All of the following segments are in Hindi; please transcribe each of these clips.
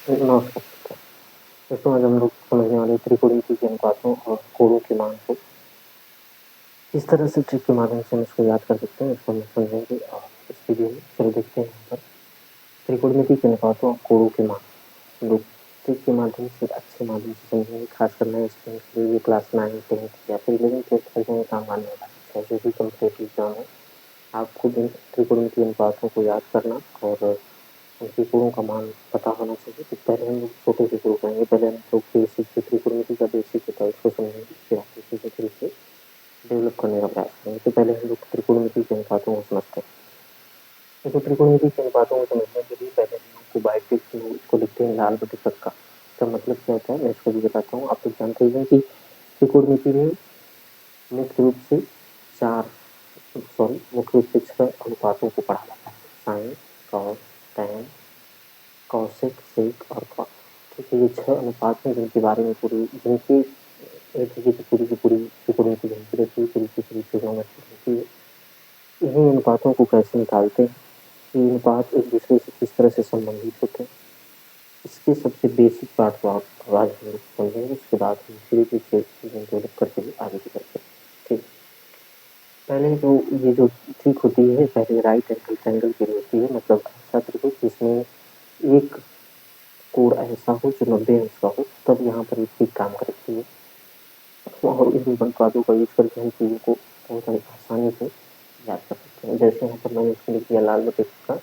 नमस्कार। दोस्तों आज हम लोग समझने वाले हैं त्रिकोणमिति के अनुपातों और कोणों के मान को किस तरह से ट्रिक के माध्यम से हम इसको याद कर सकते हैं, इसको हम समझेंगे इस वीडियो में। चलो देखते हैं यहाँ पर त्रिकोणमिति के अनुपातों और कोणों के मान हम लोग ट्रिक के माध्यम से अच्छे माध्यम से समझेंगे। खासकर नए स्टूडेंट के लिए क्लास 9, 10th या फिर 11th 12th तक में काम आने वाला है, चाहे जो भी कॉम्पिटेटिव एग्जाम है। आपको त्रिकोणमिति अनुपातों को याद करना और उनके गुणों का मान पता होना चाहिए। तो पहले हम लोग छोटे से शुरू करेंगे। पहले हम लोग बेसिक जो त्रिकोणमिति का बेसिक होता है उसको समझेंगे, फिर आगे धीरे धीरे से डेवलप करने का प्रयास करेंगे। तो पहले हम लोग त्रिकोणमिति के अनुपातों को समझते हैं। देखो त्रिकोणमिति के अनुपातों को समझने के लिए पहले हम लोग को बाइटिक इसको लिखते हैं लाल बटे का। इसका मतलब क्या होता है मैं इसको भी बताता हूँ। आप लोग जानते हैं कि त्रिकोणमिति में मुख्य रूप से मुख्य रूप से 6 अनुपातों को पढ़ा जाता है। साइन, कॉस, टैन, कौशिक, सेक और कॉट। ठीक है, ये 6 अनुपात हैं जिनके बारे में जिनके इर्द-गिर्द पूरी की पूरी त्रिकोणमिति घूमती रहती है, पूरी की पूरी ट्रिग्नोमेट्री होती है। इन्हीं अनुपातों को कैसे निकालते हैं, ये अनुपात एक दूसरे से किस तरह से संबंधित होते हैं, इसके सबसे बेसिक पार्ट को आप आज हम लोग समझेंगे। उसके बाद हम धीरे-धीरे से चीज़ें डेवलप करते हुए आगे भी बढ़ते हैं। ठीक, पहले तो ये जो ट्रिक होती है पहले राइट एंगल ट्रायंगल के लिए होती है, मतलब ऐसा त्रिभुज जिसमें एक कोण ऐसा हो जो 90 अंश का हो, तब यहाँ पर ये ठीक काम करती है। और इन अनुपातों का यूज करके हम चीज़ों को बहुत आसानी से याद कर सकते हैं। जैसे यहाँ पर मैंने इसको लिख दिया लाल बटे का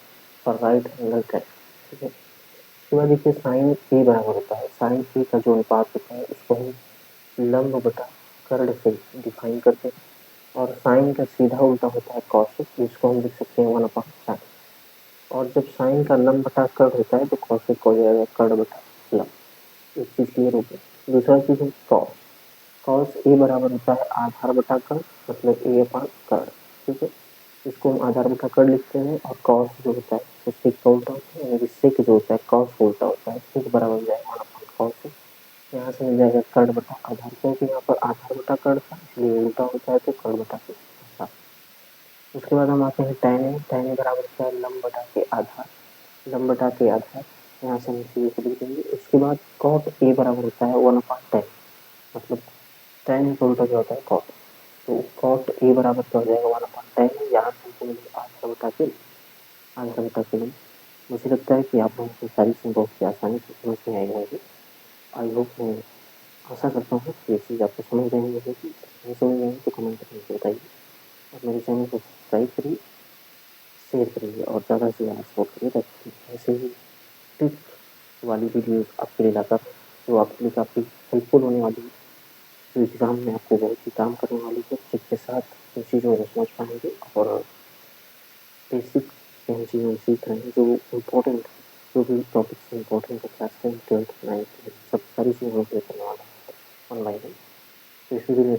और राइट एंगल ट्रायंगल। ठीक है, उसके बाद देखिए साइन ए बराबर होता है। साइन ए का जो अनुपात होता है उसको हम लंब बटा कर्ण से डिफाइन करते हैं। और साइन का सीधा उल्टा होता है कॉस, जिसको हम लिख सकते हैं 1/sin। और जब साइन का लंब बटा कर्ण होता है तो कॉसेक हो जाएगा कर्ण बटा लंब। एक चीज़ क्लियर हो गई। दूसरा चीज़ है कॉस। कॉस ए बराबर होता है आधार बटा कर्ण, मतलब ए अपान कर्ण। ठीक है, इसको हम आधार बटा कर्ण लिखते हैं। और कॉस जो होता है तो सेक का उल्टा होता है, यानी सेक जो होता है कॉस का उल्टा होता है। सेक बराबर हो जाएगा 1/cos कॉस। यहाँ से मिल जाएगा कर्ण बटा आधार, क्योंकि यहाँ पर आधार बटा कर्ण था इसलिए उल्टा होता है तो कर्ण बटा सेक। उसके बाद हम आते हैं टैन ए। टैन ए बराबर होता है लंब बटा के आधार, लंब बटा के आधार। यहाँ से हम सीधे से लिख देंगे। उसके बाद कॉट ए बराबर होता है 1/tan, मतलब टैन का उल्टा क्या होता है कॉट। तो कॉट ए बराबर क्या हो जाएगा 1/tan। यहाँ से हमको मिलेगा आधा बटा के लंब। मुझे लगता है कि आप लोगों को सारी चीज़ बहुत ही आसानी से समझ में आई होंगी। आई होप मैं आशा करता हूँ कि ये चीज़ आपको समझ में आई होगी। नहीं समझ में आई तो कमेंट करके बताइए और मेरे चैनल को सब्सक्राइब करिए, शेयर करिए और ज़्यादा से ज़्यादा सपोर्ट करिए, ताकि ऐसे ही टिप वाली वीडियोस आपके लिए लाता हूँ जो आपके लिए काफ़ी हेल्पफुल होने वाली है, जो एग्ज़ाम में आपको बहुत ही काम करने वाली है। ट्रिक के साथ इन चीज़ों को समझ पाएंगे और बेसिक इन चीज़ों को सीख रहे हैं जो इम्पोर्टेंट, जो भी टॉपिक्स इम्पोर्टेंट है क्लास 10, 12th, 9th, सब सारी चीज़ें हम लोग करने वाला है ऑनलाइन में। तो इस वीडियो में